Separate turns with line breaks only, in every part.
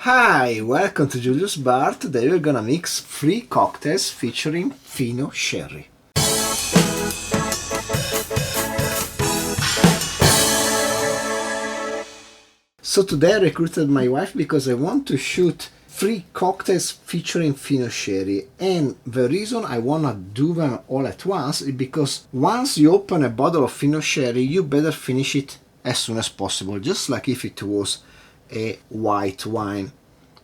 Hi, welcome to Julius Bar. Today we're gonna mix 3 cocktails featuring Fino Sherry. So today I recruited my wife because I want to shoot 3 cocktails featuring Fino Sherry, and the reason I wanna do them all at once is because once you open a bottle of Fino Sherry, you better finish it as soon as possible, just like if it was a white wine.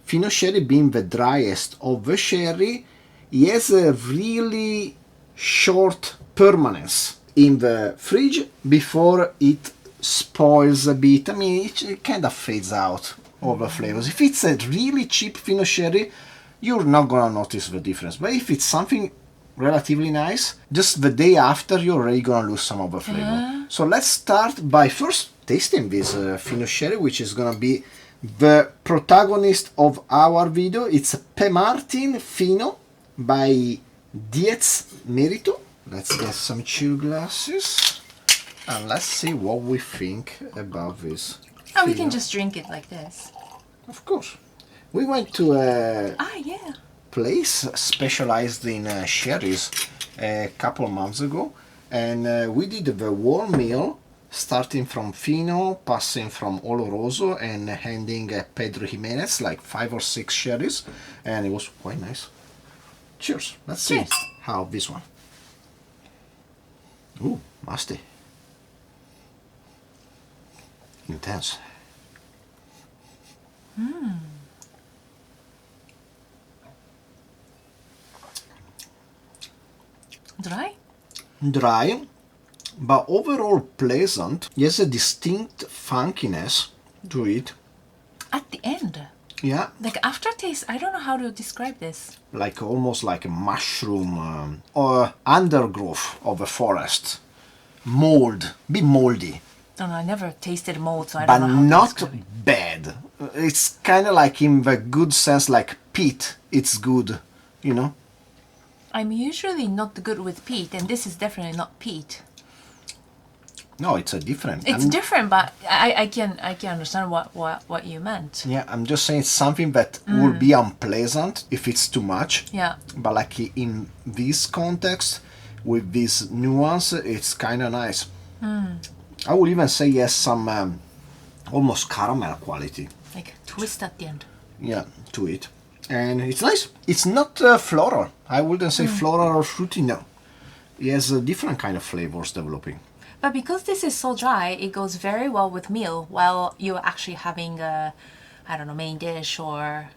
Fino Sherry being the driest of the sherry, he has a really short permanence in the fridge before it spoils a bit. I mean, it kind of fades out all the flavors. If it's a really cheap Fino Sherry, you're not gonna notice the difference. But if it's something relatively nice, just the day after, you're already gonna lose some of the flavor. So let's start by first tasting this Fino Sherry, which is gonna be the protagonist of our video. It's Pemartín Fino by Díez Mérito. Let's get some chill glasses and let's see what we think about this.
Oh, we can just drink it like this.
Of course. We went to a
yeah.
place specialized in sherries a couple of months ago, and we did the warm meal starting from Fino, passing from Oloroso and handing Pedro Jimenez like 5 or 6 sherries, and it was quite nice. Cheers. Let's see how this one. Ooh, musty. Intense.
Dry?
Dry, but overall pleasant. He has a distinct funkiness to it.
At the end.
Yeah,
Like aftertaste, I don't know how to describe this.
like almost like a mushroom or undergrowth of a forest. Mold, be moldy,
I don't know, I never tasted mold, so I
but
don't know how to
not
describe it.
bad. It's kind of like in the good sense, like peat. It's good, you know.
I'm usually not good with peat, and this is definitely not peat.
No, it's a different.
It's different, but I can understand what you meant.
Yeah, I'm just saying it's something that will be unpleasant if it's too much.
Yeah.
But like in this context, with this nuance, it's kind of nice. I would even say yes, some almost caramel quality.
Like twist at the end.
Yeah, to it. And it's nice. It's not floral. I wouldn't say floral or fruity, no. It has a different kind of flavors developing.
But because this is so dry, it goes very well with meal while you're actually having a, I don't know, main dish or...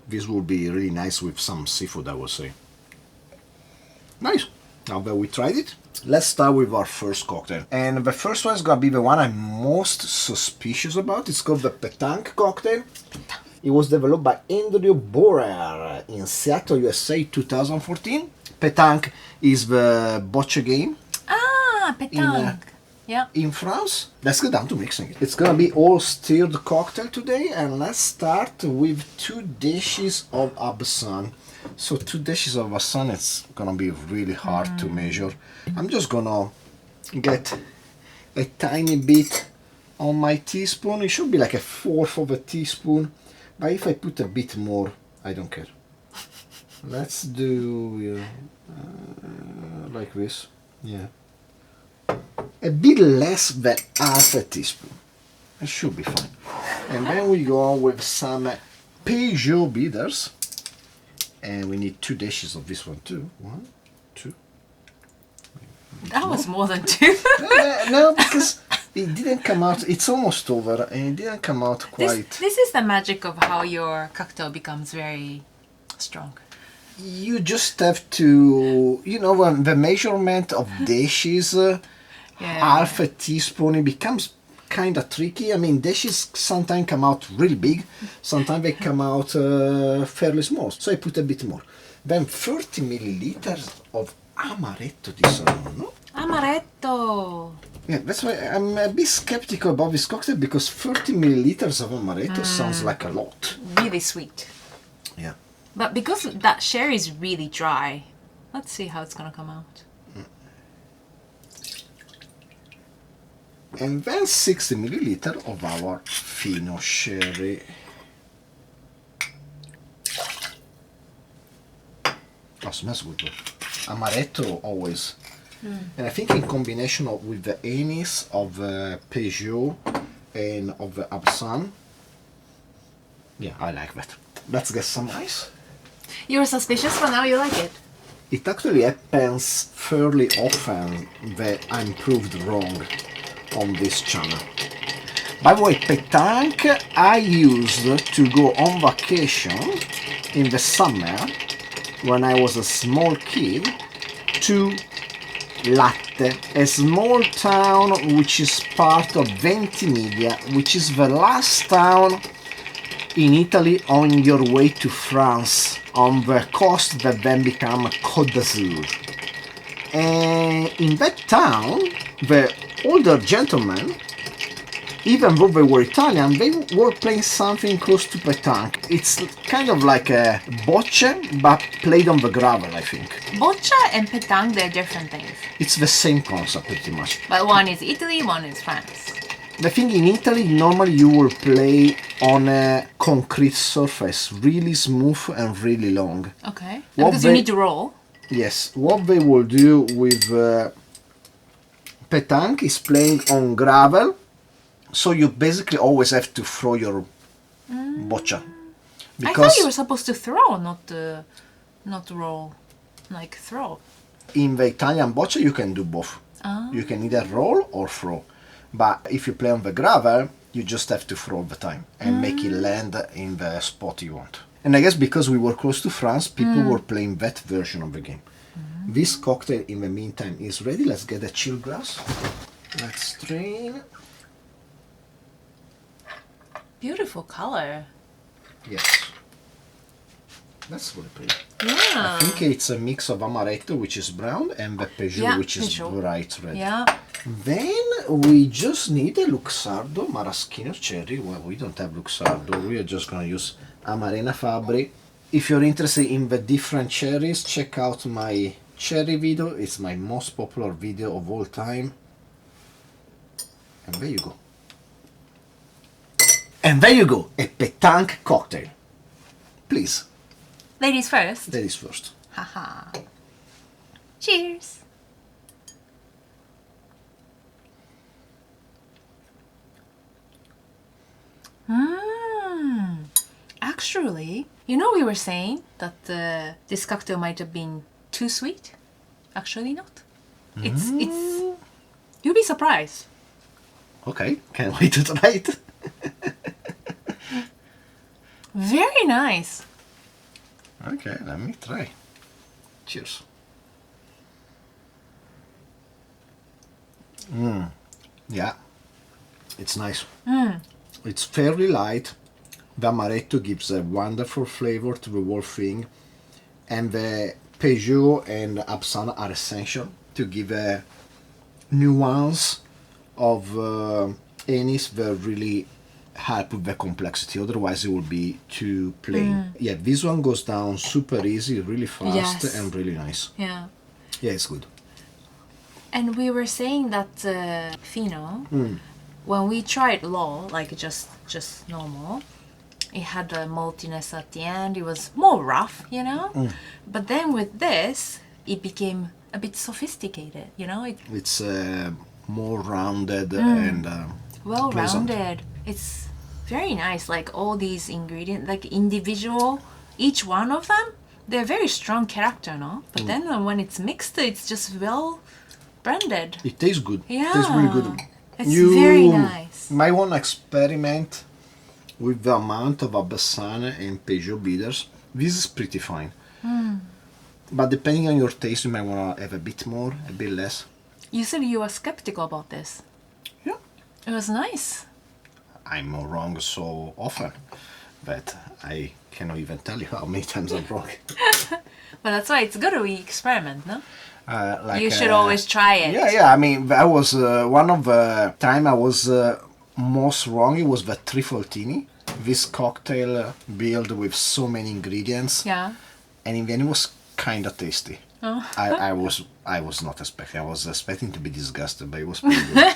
This would be really nice with some seafood, I would say. Nice. Now that we tried it, let's start with our first cocktail. And the first one is gonna be the one I'm most suspicious about. It's called the Petanque Cocktail. It was developed by Andrew Borer in Seattle, USA, 2014. Petanque is the bocce game
Ah, petanque. Yeah.
in France. Let's get down to mixing it. It's gonna be all stirred cocktail today, and let's start with 2 dishes of absinthe. So 2 dishes of absinthe, it's gonna be really hard to measure. I'm just gonna get a tiny bit on my teaspoon. It should be like a 1/4 of a teaspoon, but if I put a bit more, I don't care. Let's do like this. Yeah. A bit less than 1/2 teaspoon. It should be fine. And then we go with some Peychaud bitters. And we need 2 dishes of this one too. 1, 2.
That was more than 2.
No, because it didn't come out. It's almost over, and it didn't come out quite.
This is the magic of how your cocktail becomes very strong.
You just have to, you know, when the measurement of dishes, 1/2 teaspoon, it becomes kind of tricky. I mean, dishes sometimes come out really big, sometimes they come out fairly small. So I put a bit more. Then 30 milliliters of amaretto Disaronno.
Amaretto.
Yeah, that's why I'm a bit skeptical about this cocktail, because 30 milliliters of amaretto sounds like a lot.
Really sweet.
Yeah.
But because that sherry is really dry, let's see how it's gonna come out.
And then 60 milliliters of our Fino Sherry. Oh, smells good. Amaretto always. And I think in combination with the anise of Peychaud and of the absinthe, yeah, I like that. Let's get some ice.
You were suspicious, but now you like it.
It actually happens fairly often that I'm proved wrong on this channel. By the way, Petanque I used to go on vacation in the summer when I was a small kid to Latte, a small town which is part of Ventimiglia, which is the last town in Italy on your way to France, on the coast that then became Côte d'Azur. And in that town, the older gentlemen, even though they were Italian, they were playing something close to petanque. It's kind of like a bocce, but played on the gravel, I think.
Boccia and petanque, they're different things.
It's the same concept, pretty much.
But one is Italy, one is France.
The thing in Italy, normally you will play on a concrete surface, really smooth and really long.
Okay.
What
Because you need to roll.
Yes, what they will do with petanque is playing on gravel, so you basically always have to throw your boccia.
I thought you were supposed to throw, not roll. Like throw.
In the Italian boccia you can do both. You can either roll or throw. But if you play on the gravel, you just have to throw all the time and make it land in the spot you want. And I guess because we were close to France, people were playing that version of the game. This cocktail, in the meantime, is ready. Let's get a chill glass. Let's strain.
Beautiful color.
Yes. That's really pretty.
Yeah.
I think it's a mix of amaretto, which is brown, and the Peychaud, which is bright red.
Yeah.
Then we just need a Luxardo maraschino cherry. Well, we don't have Luxardo. We are just going to use Amarena Fabri. If you're interested in the different cherries, check out my cherry video. It's my most popular video of all time. And there you go. And there you go, a petanque cocktail. Please.
Ladies first.
Ladies first.
Haha. Cheers. Actually, you know we were saying that this cocktail might have been too sweet. Actually not. It's you'll be surprised.
Okay, can't wait to try it.
Very nice.
Okay, let me try. Cheers. Yeah, it's nice. It's fairly light. The amaretto gives a wonderful flavor to the whole thing, and the Peychaud and absinthe are essential to give a nuance of anise that really help with the complexity. Otherwise, it will be too plain. Yeah, this one goes down super easy, really fast, and really nice.
Yeah.
Yeah, it's good.
And we were saying that Fino, when we tried low, like just normal, it had a maltiness at the end. It was more rough, you know. But then with this, it became a bit sophisticated, you know.
It's more rounded and
well
pleasant.
rounded. It's very nice. Like all these ingredients, like individual, each one of them, they're very strong character, no? But then when it's mixed, it's just well blended.
It tastes good.
Yeah.
It tastes really good.
It's very nice.
Might want to experiment with the amount of absinthe and Peychaud bitters. This is pretty fine. But depending on your taste, you might want to have a bit more, a bit less.
You said you were skeptical about this.
Yeah.
It was nice.
I'm wrong so often that I cannot even tell you how many times I'm wrong.
But that's why it's good we experiment, no?
Like,
you should always try it.
Yeah. I mean, that was one of the time I was most wrong. It was the Trifaltini. This cocktail built with so many ingredients.
Yeah.
And in the end, it was kind of tasty.
Oh.
I was not expecting. I was expecting to be disgusted, but it was pretty good.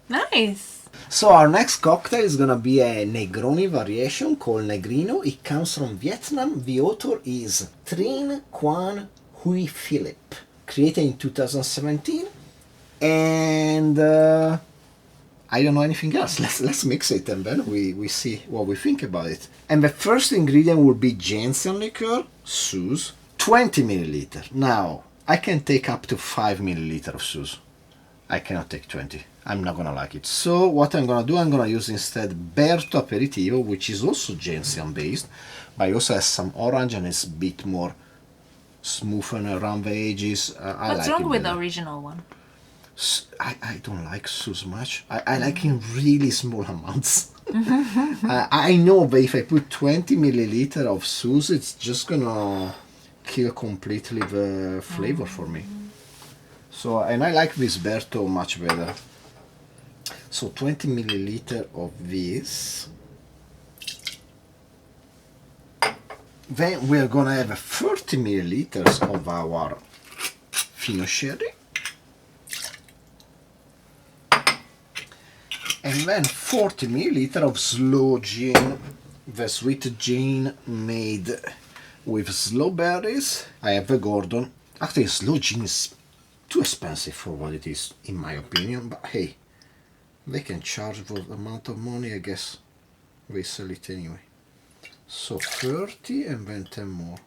Nice.
So our next cocktail is gonna be a Negroni variation called Negrino. It comes from Vietnam. The author is Trinh Quan Huy Philip, created in 2017, and I don't know anything else. Let's mix it and then we see what we think about it. And the first ingredient will be gentian liqueur, Suze, 20 milliliter. Now I can take up to 5 milliliter of Suze. I cannot take 20. I'm not gonna like it. So what I'm gonna do, I'm gonna use instead Bèrto aperitivo, which is also gentian based, but it also has some orange and it's a bit more smooth and around the edges.
What's wrong with the original one?
I don't like Suze much. I like in really small amounts. I know that if I put 20 milliliter of Suze, it's just gonna kill completely the flavor for me. So, and I like this Bèrto much better. So 20 milliliter of this. Then we're gonna have 30 milliliters of our Fino Sherry. And then 40 milliliter of sloe gin, the sweet gin made with sloe berries. I have the Gordon. Actually, sloe gin is too expensive for what it is, in my opinion, but hey, they can charge for the amount of money, I guess we sell it anyway. So 30 and then 10 more.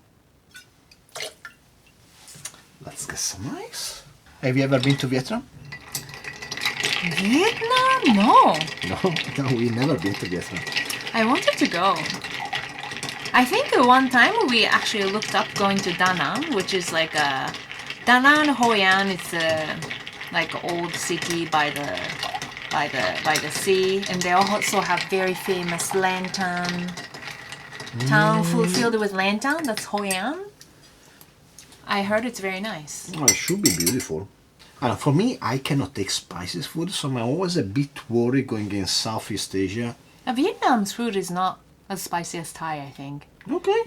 Let's get some ice. Have you ever been to Vietnam?
Vietnam? No.
No, we never been to Vietnam.
I wanted to go. I think one time we actually looked up going to Da Nang, which is like a Da Nang, Hoi An. It's a like old city by the sea, and they also have very famous lantern town filled with lantern. That's Hoi An. I heard it's very nice.
Oh, it should be beautiful. For me, I cannot take spices food, so I'm always a bit worried going in Southeast Asia.
Vietnam's food is not as spicy as Thai, I think.
Okay.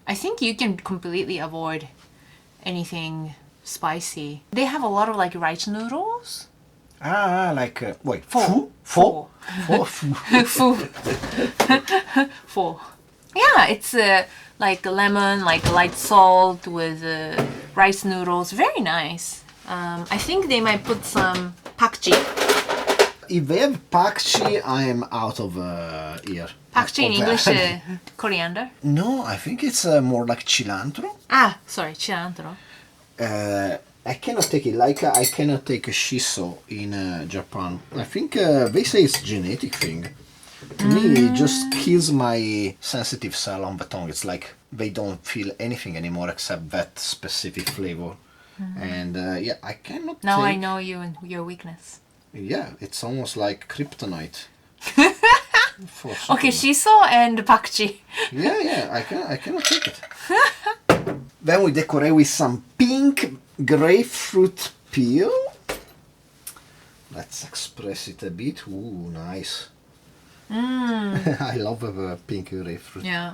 I think you can completely avoid anything spicy. They have a lot of like rice noodles.
Like, wait,
Pho.
Pho? Pho?
Pho. Pho. Yeah, it's like lemon, like light salt with rice noodles. Very nice. I think they might put some pakchi.
If they have pakchi, I am out of here.
Pakchi in English, coriander.
No, I think it's more like cilantro.
Ah, sorry, cilantro.
I cannot take it, like I cannot take a shiso in Japan. I think they say it's genetic thing. To me, it just kills my sensitive cell on the tongue. It's like they don't feel anything anymore except that specific flavor. And yeah, I cannot
Now
take...
I know you and your weakness.
Yeah, it's almost like kryptonite.
Okay, shiso and pakchi.
Yeah, I cannot take it. Then we decorate with some pink grapefruit peel. Let's express it a bit. Ooh, nice. I love pink grapefruit.
Yeah,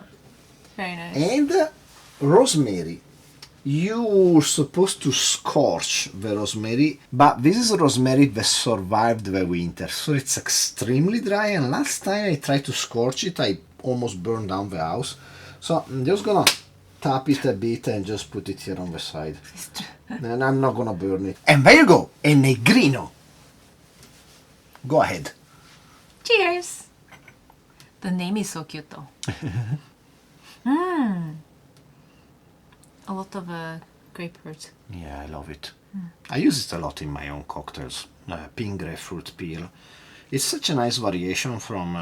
very nice.
And rosemary. You're supposed to scorch the rosemary, but this is rosemary that survived the winter, so it's extremely dry, and last time I tried to scorch it, I almost burned down the house. So I'm just gonna tap it a bit and just put it here on the side. And I'm not gonna burn it. And there you go, a Negrino. Go ahead.
Cheers! The name is so cute though. A lot of grapefruit.
Yeah, I love it. I use it a lot in my own cocktails. Pink grapefruit peel. It's such a nice variation from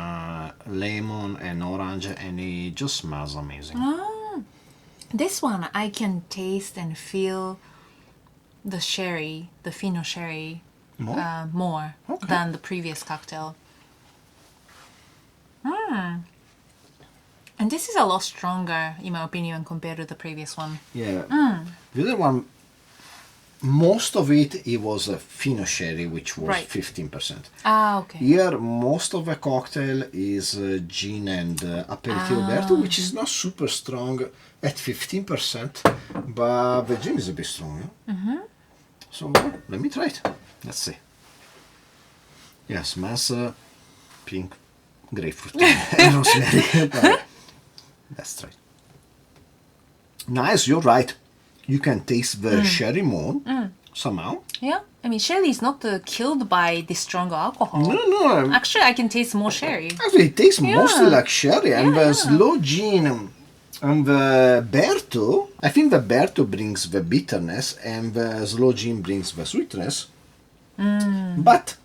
lemon and orange, and it just smells amazing.
This one I can taste and feel the sherry, the Fino Sherry, more
Okay.
than the previous cocktail. And this is a lot stronger, in my opinion, compared to the previous one.
Yeah. The other one, most of it was a Fino Sherry, which was
Right.
15%.
Ah, okay.
Here, most of the cocktail is gin and aperitivo Bèrto, which is not super strong at 15%, but the gin is a bit strong. Yeah? So let me try it. Let's see. Yeah, smells pink grapefruit and rosemary. But that's right. Nice, you're right. You can taste the sherry more somehow.
Yeah, I mean, sherry is not killed by the stronger alcohol.
No.
Actually, I can taste more sherry.
Actually, it tastes mostly like sherry, and the sloe gin and the Bèrto. I think the Bèrto brings the bitterness, and the sloe gin brings the sweetness. But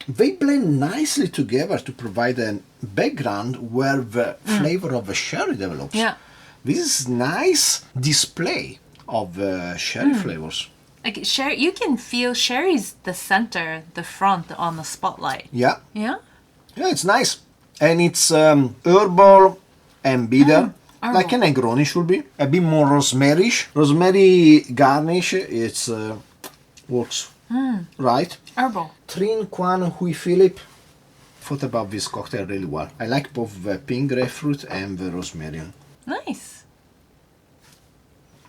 they blend nicely together to provide a background where the flavor of the sherry develops.
Yeah.
This is nice display of sherry flavors.
Like sherry, you can feel sherry's the center, the front on the spotlight.
Yeah.
Yeah?
Yeah, it's nice. And it's herbal and bitter. Like a Negroni should be. A bit more rosemary-ish. Rosemary garnish, it's works. Right?
Herbal.
Trin Quan Hui Philip thought about this cocktail really well. I like both the pink grapefruit and the rosemary.
Nice.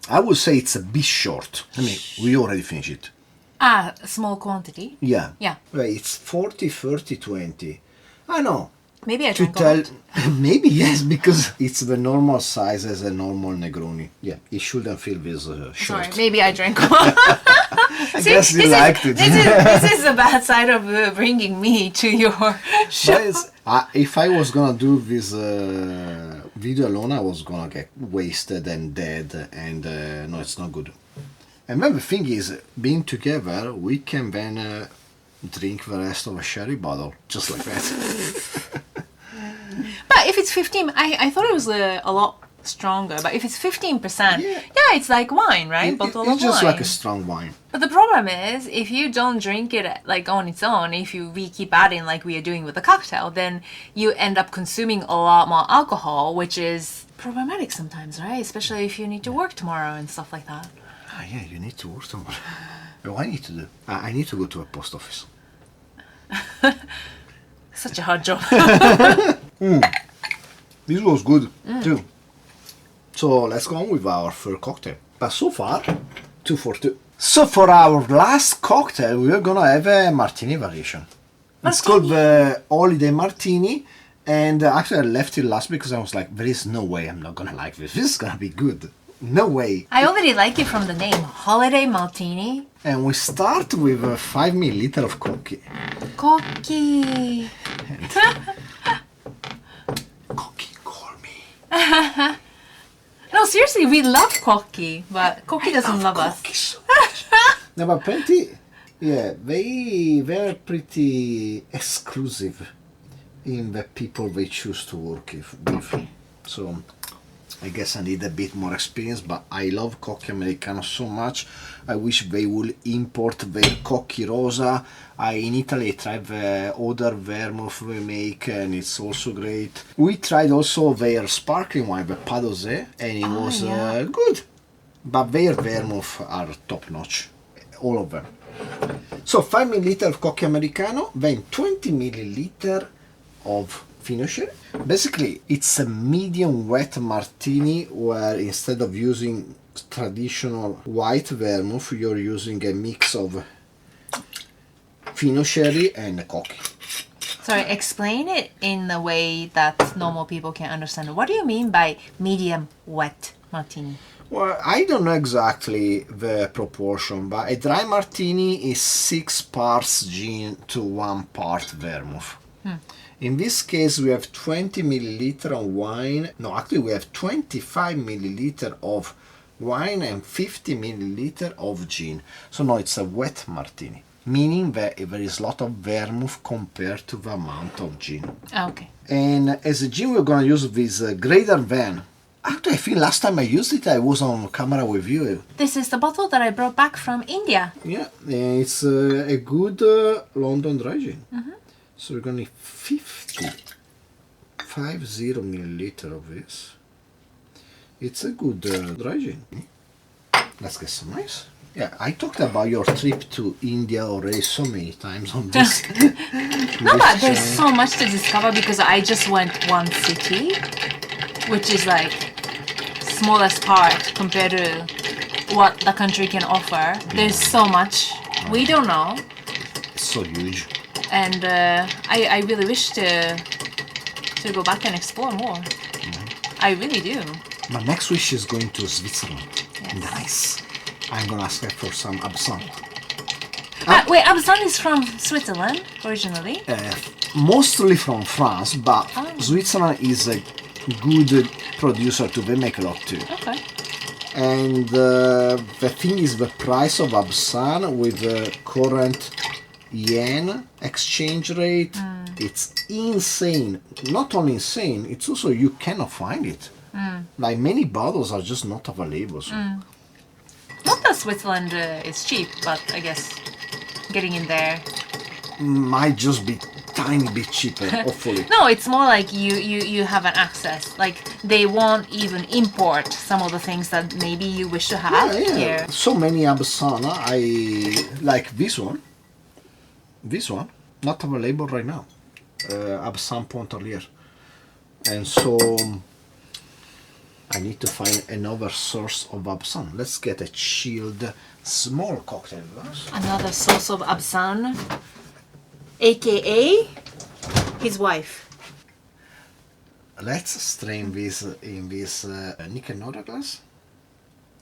I would say it's a bit short. I mean, we already finished it.
Ah, small quantity.
Yeah.
Yeah.
Well, it's 40, 30, 20. I know.
Maybe I
To
drank a lot.
tell, maybe yes, because it's the normal size as a normal Negroni. Yeah, it shouldn't feel this short.
Sorry, maybe I drank one.
I guess you liked it.
This is the bad side of bringing me to your show.
But if I was gonna do this video alone, I was gonna get wasted and dead, and no, it's not good. And then the thing is, being together, we can then drink the rest of a sherry bottle, just like that.
But if it's 15, I thought it was a lot stronger. But if it's 15%,
Yeah.
it's like wine, right? Bottle of
It's just
wine.
like a strong wine.
But the problem is, if you don't drink it like on its own, we keep adding like we are doing with the cocktail, then you end up consuming a lot more alcohol, which is problematic sometimes, right? Especially if you need to work tomorrow and stuff like that.
Ah, yeah, you need to work tomorrow. What I need to do? I need to go to a post office.
Such a hard job.
This was good too. So let's go on with our third cocktail. But so far, 2 for 2. So for our last cocktail, we're gonna have a martini variation. It's called the Holiday Martini. And actually I left it last because I was like, there is no way I'm not gonna like this. This is gonna be good. No way.
I already like it from the name, Holiday Martini.
And we start with 5 milliliter of Cocchi.
Cocchi.
Cocchi, call me.
No, seriously, we love Cocchi, but Cocchi doesn't love us.
Cocchi so much. No, but plenty. Yeah, they're pretty exclusive in the people they choose to work with. So I guess I need a bit more experience, but I love Cocchi Americano so much. I wish they would import their Cocchi Rosa. In Italy I tried the other vermouth they make, and it's also great. We tried also their sparkling wine, the Padosé, and it was good. But their vermouth are top notch, all of them. So 5 milliliter of Cocchi Americano, then 20 milliliter of Fino Sherry. Basically, it's a medium wet martini where instead of using traditional white vermouth, you're using a mix of Fino Sherry and Cocchi.
Sorry, explain it in a way that normal people can understand. What do you mean by medium wet martini?
Well, I don't know exactly the proportion, but a dry martini is 6 parts gin to 1 part vermouth. In this case, we have 20 milliliter of wine. No, actually, we have 25 milliliter of wine and 50 milliliter of gin. So now it's a wet martini, meaning that there is a lot of vermouth compared to the amount of gin.
Okay.
And as a gin, we're going to use this Greater Van. Actually, I think last time I used it, I was on camera with you.
This is the bottle that I brought back from India.
Yeah, and it's a good London dry gin. So we're going to need 50 milliliter of this. It's a good dry gin. Let's get some ice. Yeah, I talked about your trip to India already so many times on this.
No, but there's so much to discover because I just went one city, which is like smallest part compared to what the country can offer. There's so much we don't know.
It's so huge.
And I really wish to go back and explore more. I really do.
My next wish is going to Switzerland.
Yes.
Nice. I'm gonna ask her for some absinthe.
Wait, absinthe is from Switzerland originally?
Mostly from France, but
Oh.
Switzerland is a good producer too. They make a lot too.
Okay.
And the thing is the price of absinthe with the current yen exchange rate, it's insane. Not only insane, it's also you cannot find it. Like many bottles are just not available. So.
Not that Switzerland is cheap, but I guess getting in there.
Might just be tiny bit cheaper, hopefully.
No, it's more like you have an access. Like they won't even import some of the things that maybe you wish to have here.
So many absinthe. I like this one. This one, not available right now. Absinthe Pontalier. And so I need to find another source of absinthe. Let's get a chilled small cocktail glass.
Another source of absinthe, aka his wife.
Let's strain this in this Negrino glass.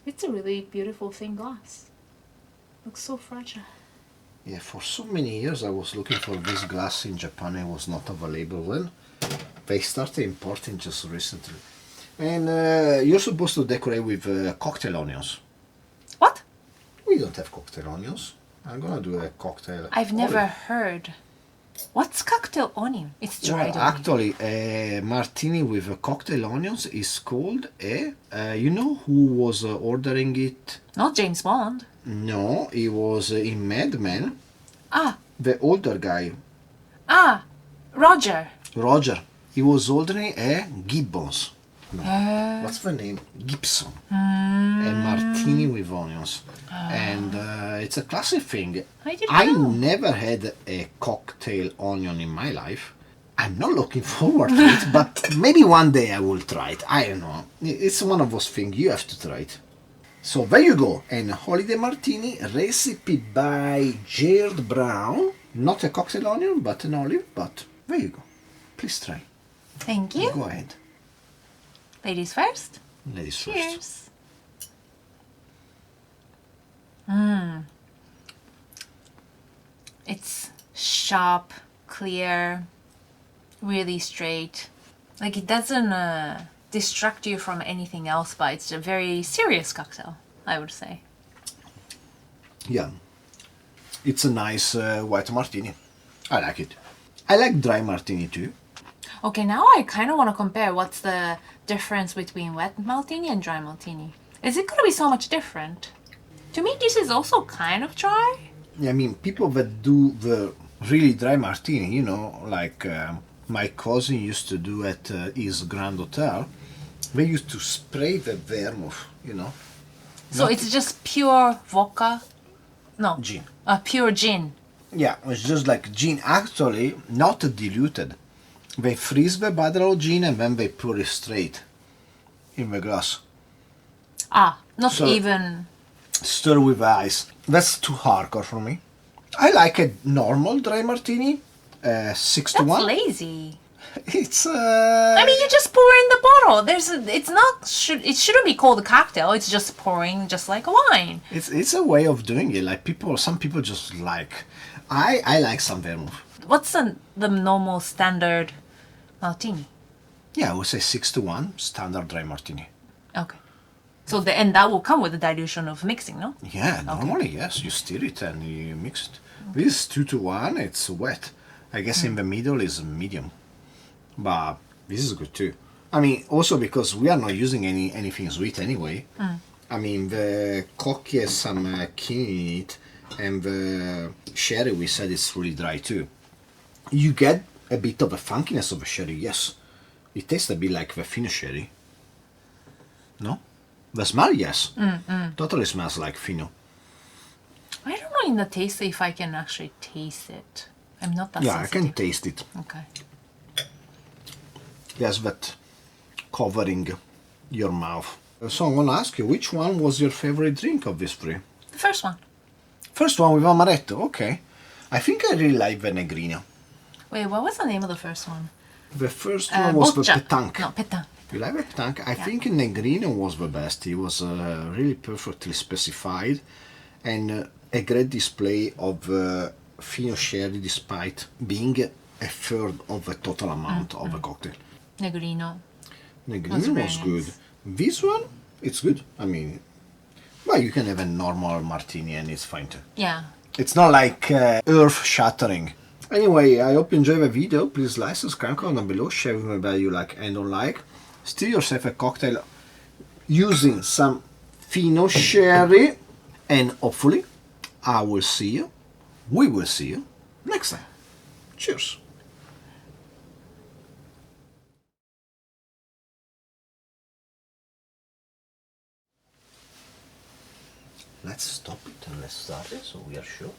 It's a really beautiful thin glass. Looks so fragile.
Yeah, for so many years I was looking for this glass in Japan. It was not available when they started importing just recently. And you're supposed to decorate with cocktail onions.
What?
We don't have cocktail onions. I'm gonna do a cocktail.
I've never
olive.
heard. What's cocktail onion? It's dried
Well,
onion.
actually, a martini with cocktail onions is called a. You know who was ordering it?
Not James Bond.
No, he was in Mad Men.
Ah,
The older guy,
Roger.
Roger. He was ordering a Gibbons. No, what's the name? Gibson. A martini with onions, and it's a classic thing.
I didn't know.
never had a cocktail onion in my life. I'm not looking forward to it, but maybe one day I will try it. I don't know. It's one of those things you have to try it. So there you go, an Holiday Martini recipe by Jared Brown. Not a cocktail onion, but an olive, but there you go. Please try.
Thank you.
Go ahead.
Ladies first.
Ladies first.
Cheers. It's sharp, clear, really straight. Like it doesn't distract you from anything else, but it's a very serious cocktail, I would say.
Yeah. It's a nice white martini. I like it. I like dry martini too.
Okay, now I kind of want to compare what's the difference between wet martini and dry martini. Is it going to be so much different? To me, this is also kind of dry.
I mean, people that do the really dry martini, you know, like my cousin used to do at his Grand Hotel, they used to spray the vermouth, you know.
So
Not
it's just pure vodka? No.
gin.
Pure gin.
Yeah, it's just like gin, actually not diluted. They freeze the bottle of gin and then they pour it straight in the glass.
Not
So-
even...
Stir with ice. That's too hardcore for me. I like a normal dry martini, 6 to
That's
1.
lazy.
It's
I mean, you just pour in the bottle. It shouldn't be called a cocktail. It's just pouring just like a wine.
it's a way of doing it. Like some people just like. I like some vermouth.
What's the normal standard martini?
Yeah, I would say 6 to 1 standard dry martini.
Okay. So that will come with the dilution of mixing, no?
Yeah, normally yes, you stir it and you mix it. This 2 to 1, it's wet. I guess in the middle is medium, but this is good too. I mean, also because we are not using anything sweet anyway. I mean, the Cocchi has some quinine in it, and the sherry we said is really dry too. You get a bit of a funkiness of the sherry, yes. It tastes a bit like the Fino Sherry. No? The smell, yes. Totally smells like Fino.
I don't know in the taste if I can actually taste it. I'm not that
Yeah, I
sensitive.
can taste it.
Okay.
Yes, that covering your mouth. So I want to ask you, which one was your favorite drink of these three?
The first one.
First one with amaretto, okay. I think I really like the Negrino.
Wait, what was the name of the first one?
The first one was the
Boccia.
Petanque.
No, Petanque.
You like the Petanque? I think Negrino was the best. It was really perfectly specified and a great display of Fino Sherry despite being a third of the total amount of the cocktail.
Negrino.
Negrino was good.
nice.
This one, it's good. I mean, well, you can have a normal martini and it's fine too.
Yeah.
It's not like earth-shattering. Anyway, I hope you enjoy the video. Please like, subscribe, comment down below, share with me whether you like and don't like. Steal yourself a cocktail using some Fino Sherry, and hopefully I will see you, we will see you next time. Cheers. Let's stop it and let's start it so we are sure.